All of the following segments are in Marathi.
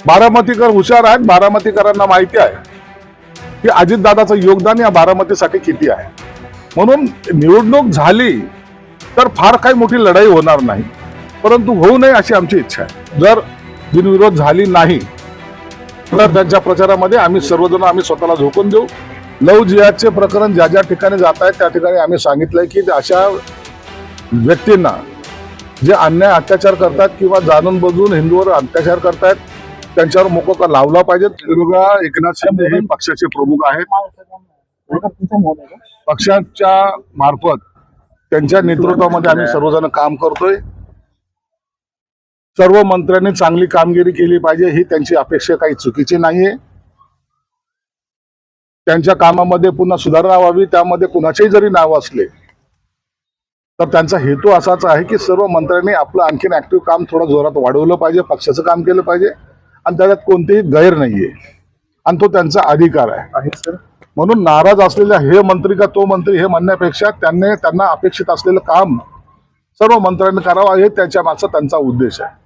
बारामतीकर हुशार आहेत. बारामतीकरांना माहिती आहे की अजितदादाचं योगदान या बारामतीसाठी किती आहे. म्हणून निवडणूक झाली तर फार काही मोठी लढाई होणार नाही, परंतु होऊ नये अशी आमची इच्छा आहे. जर बिनविरोध झाली नाही तर त्यांच्या प्रचारामध्ये आम्ही सर्वजण स्वतःला झोकून देऊ. लव्ह जिहादचे प्रकरण ज्या ज्या ठिकाणी जात आहे त्या ठिकाणी आम्ही सांगितलंय की अशा व्यक्तींना जे अन्याय अत्याचार करतात किंवा जाणून बजून हिंदूवर अत्याचार करतात त्यांच्यावर मोकोका लावला पाहिजे. बघा, एकनाथ शिंदे हे पक्षाचे प्रमुख आहेत. पक्षाच्या मार्फत त्यांच्या नेतृत्वामध्ये आम्ही सर्वजण काम करतोय. सर्व मंत्र्यांनी चांगली कामगिरी केली पाहिजे ही त्यांची अपेक्षा काही चुकीची नाहीये. त्यांच्या कामामध्ये पुन्हा सुधारणा व्हावी, त्यामध्ये कुणाचेही जरी नाव असले तर त्यांचा हेतू असाच आहे की सर्व मंत्र्यांनी आपलं आणखीन ऍक्टिव्ह काम थोडं जोरात वाढवलं पाहिजे, पक्षाचं काम केलं पाहिजे आणि त्याच्यात कोणतेही गैर नाहीये आणि तो त्यांचा अधिकार आहे. म्हणून नाराज असलेल्या हे मंत्री का तो मंत्री हे म्हणण्यापेक्षा त्यांना अपेक्षित असलेलं काम सर्व मंत्र्यांनी करावं हे त्याच्या मागचा त्यांचा उद्देश आहे.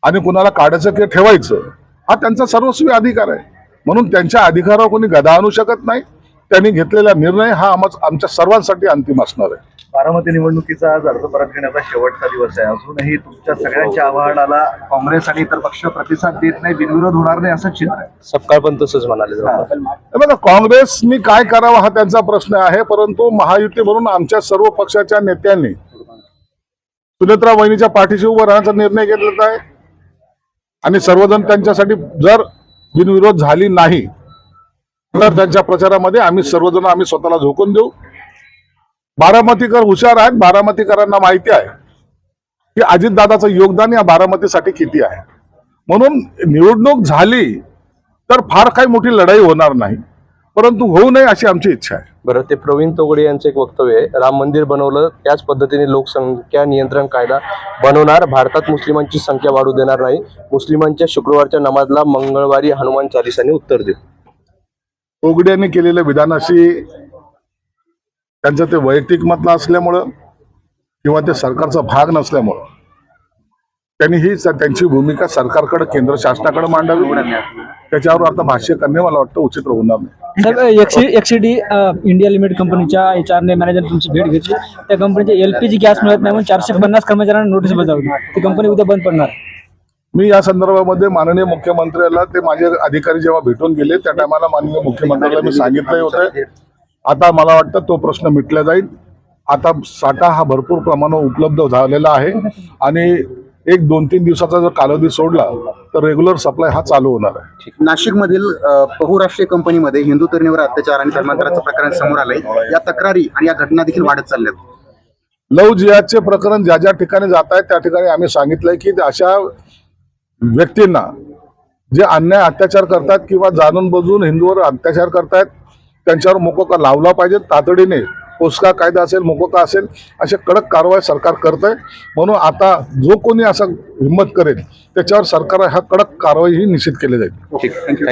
आणि कुणाला काढायचं किंवा ठेवायचं हा त्यांचा सर्वस्वी अधिकार आहे. म्हणून त्यांच्या अधिकारावर कोणी गदा आणू शकत नाही. त्यांनी घेतलेला निर्णय हा आमच्या सर्वांसाठी अंतिम असणार आहे. बारामती निवडणुकीचा आज अर्ज परत घेण्याचा शेवटचा दिवस आहे. अजूनही तुमच्या सगळ्यांच्या आवाहनाला काँग्रेस आणि इतर पक्ष प्रतिसाद देत नाही, बिनविरोध होणार नाही असं चिन्ह आहे. सकाळ पण तसंच म्हणाले. बघा, काँग्रेसनी काय करावं हा त्यांचा प्रश्न आहे, परंतु महायुती म्हणून आमच्या सर्व पक्षाच्या नेत्यांनी सुनेत्रा वहिनीच्या पाठीशी उभं राहण्याचा निर्णय घेतलेला आहे. आणि सर्वजण त्यांच्यासाठी जर बिनविरोध झाली नाही तर त्यांच्या प्रचारामध्ये आम्ही सर्वजण स्वतःला झोकून देऊ. बारामतीकर हुशार आहेत. बारामतीकरांना माहिती आहे की अजितदादाचं योगदान या बारामतीसाठी किती आहे. म्हणून निवडणूक झाली तर फार काही मोठी लढाई होणार नाही, परंतु होऊ नये अशी आमची इच्छा आहे. बरं, ते प्रवीण तोगडे यांचं एक वक्तव्य आहे, राम मंदिर बनवलं त्याच पद्धतीने लोकसंख्या नियंत्रण कायदा बनवणार, भारतात मुस्लिमांची संख्या वाढू देणार नाही, मुस्लिमांच्या शुक्रवारच्या नमाजला मंगळवारी हनुमान चालिसाने उत्तर देऊ. तोगडे यांनी केलेल्या विधानाशी त्यांचं ते वैयक्तिक मत असल्यामुळं किंवा ते सरकारचा भाग नसल्यामुळं त्यांनी ही त्यांची भूमिका सरकारकडे केंद्र शासनाकडे मांडावी. त्याच्यावर आता भाष्य करणे मला वाटतं उचित होणार नाही. सर, एक्सडी इंडिया लिमिटेड कंपनीच्या HR ने मॅनेजर तुमची भेट घेतली. त्या कंपनीचे LPG गॅस मिळत नाही म्हणून 450 कर्मचाऱ्यांना नोटीस बजावली. ती कंपनी उद्या बंद पडणार. मी या संदर्भामध्ये माननीय मुख्यमंत्र्याला ते माझे अधिकारी जेव्हा भेटून गेले त्या टायमाला माननीय मुख्यमंत्र्याला मी सांगितलं होतं. आता मला वाटतं तो प्रश्न मिटला जाईल. आता साठा हा भरपूर प्रमाणात उपलब्ध झालेला आहे आणि 1-2-3 दिवसाचा जर कालावधी सोडला तर रेग्युलर सप्लाय हा चालू होणार आहे. नाशिकमधील बहुराष्ट्रीय कंपनीमध्ये हिंदू तरुणीवर अत्याचार आणि धर्मांतराचं प्रकरण समोर आलंय. या तक्रारी आणि या घटना देखील वाढत चालल्यात. लव्ह जिहादचे प्रकरण ज्या ज्या ठिकाणी जात आहे त्या ठिकाणी आम्ही सांगितलंय की अशा व्यक्तींना जे अन्याय अत्याचार करतात किंवा जाणून बजून हिंदूवर अत्याचार करतात त्यांच्यावर मोकोका लावला पाहिजे. तातडीने पोस्का कायदा असेल, मोकोका असेल, अशा कडक कारवाई सरकार करतंय. म्हणून आता जो कोणी असा हिंमत करेल त्याच्यावर सरकार हा कडक कारवाई ही निश्चित केली जाईल. ठीक, थँक्यू.